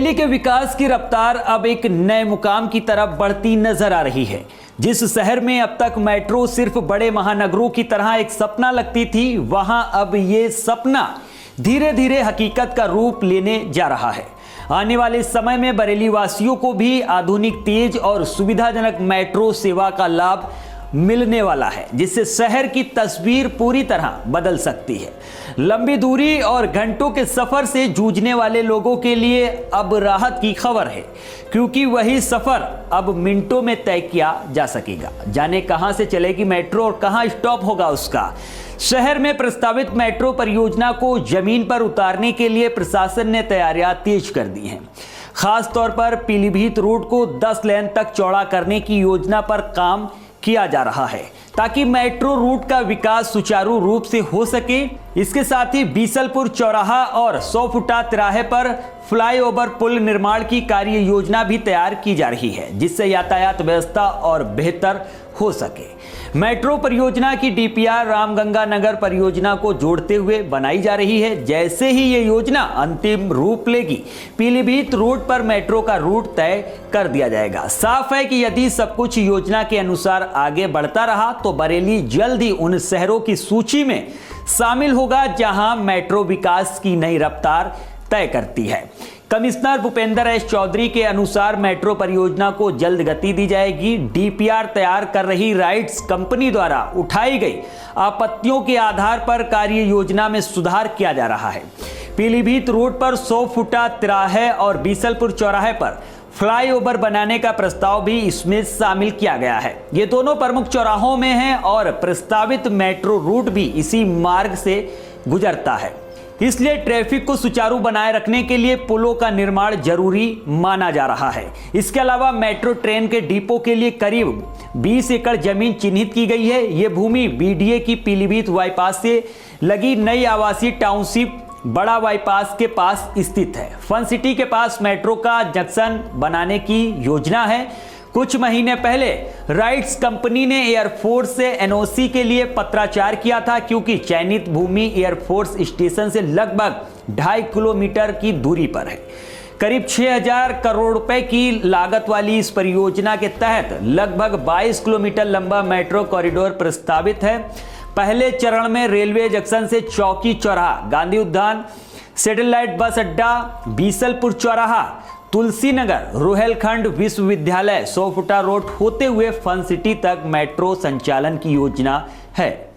बरेली के विकास की रफ्तार अब एक नए मुकाम की तरफ बढ़ती नजर आ रही है। जिस शहर में अब तक मेट्रो सिर्फ बड़े महानगरों की तरह एक सपना लगती थी, वहां अब ये सपना धीरे धीरे हकीकत का रूप लेने जा रहा है। आने वाले समय में बरेली वासियों को भी आधुनिक, तेज और सुविधाजनक मेट्रो सेवा का लाभ मिलने वाला है, जिससे शहर की तस्वीर पूरी तरह बदल सकती है। लंबी दूरी और घंटों के सफर से जूझने वाले लोगों के लिए अब राहत की खबर है, क्योंकि वही सफर अब मिनटों में तय किया जा सकेगा। जाने कहां से चलेगी मेट्रो और कहां स्टॉप होगा उसका। शहर में प्रस्तावित मेट्रो परियोजना को जमीन पर उतारने के लिए प्रशासन ने तैयारियां तेज कर दी हैं। खास तौर पर पीलीभीत रोड को 10 लेन तक चौड़ा करने की योजना पर काम किया जा रहा है, ताकि मेट्रो रूट का विकास सुचारू रूप से हो सके। इसके साथ ही बीसलपुर चौराहा और 100 फुटा तिराहे पर फ्लाईओवर पुल निर्माण की कार्य योजना भी तैयार की जा रही है, जिससे यातायात व्यवस्था और बेहतर हो सके। मेट्रो परियोजना की डीपीआर रामगंगा नगर परियोजना को जोड़ते हुए बनाई जा रही है। जैसे ही ये योजना अंतिम रूप लेगी, पीलीभीत रोड पर मेट्रो का रूट तय कर दिया जाएगा। साफ है कि यदि सब कुछ योजना के अनुसार आगे बढ़ता रहा तो बरेली जल्द ही उन शहरों की सूची में शामिल होगा जहां मेट्रो विकास की नई रफ्तार तय करती है। कमिश्नर भूपेंद्र एस चौधरी के अनुसार मेट्रो परियोजना को जल्द गति दी जाएगी। डीपीआर तैयार कर रही राइट्स कंपनी द्वारा उठाई गई आपत्तियों के आधार पर कार्य योजना में सुधार किया जा रहा है। पीलीभीत रोड पर 100 फुटा तिराहे और बीसलपुर चौराहे पर फ्लाईओवर बनाने का प्रस्ताव भी इसमें शामिल किया गया है। ये दोनों प्रमुख चौराहों में हैं और प्रस्तावित मेट्रो रूट भी इसी मार्ग से गुजरता है। इसलिए ट्रैफिक को सुचारू बनाए रखने के लिए पुलों का निर्माण जरूरी माना जा रहा है। इसके अलावा मेट्रो ट्रेन के डिपो के लिए करीब 20 एकड़ जमीन चिन्हित की गई है। ये भूमि बीडीए की पीलीभीत बाईपास से लगी नई आवासीय टाउनशिप बड़ा बाईपास के पास स्थित है। फन सिटी के पास मेट्रो का जंक्शन बनाने की योजना है। कुछ महीने पहले राइट्स कंपनी ने एयरफोर्स से एनओसी के लिए पत्राचार किया था, क्योंकि चयनित भूमि एयरफोर्स स्टेशन से लगभग 2.5 किलोमीटर की दूरी पर है। करीब 6000 करोड़ रुपए की लागत वाली इस परियोजना के तहत लगभग 22 किलोमीटर लंबा मेट्रो कॉरिडोर प्रस्तावित है। पहले चरण में रेलवे जंक्शन से चौकी चौराहा, गांधी उद्यान, सैटेलाइट बस अड्डा, बीसलपुर चौराहा, तुलसी नगर, रोहेलखंड विश्वविद्यालय, 100 फुटा रोड होते हुए फन सिटी तक मेट्रो संचालन की योजना है।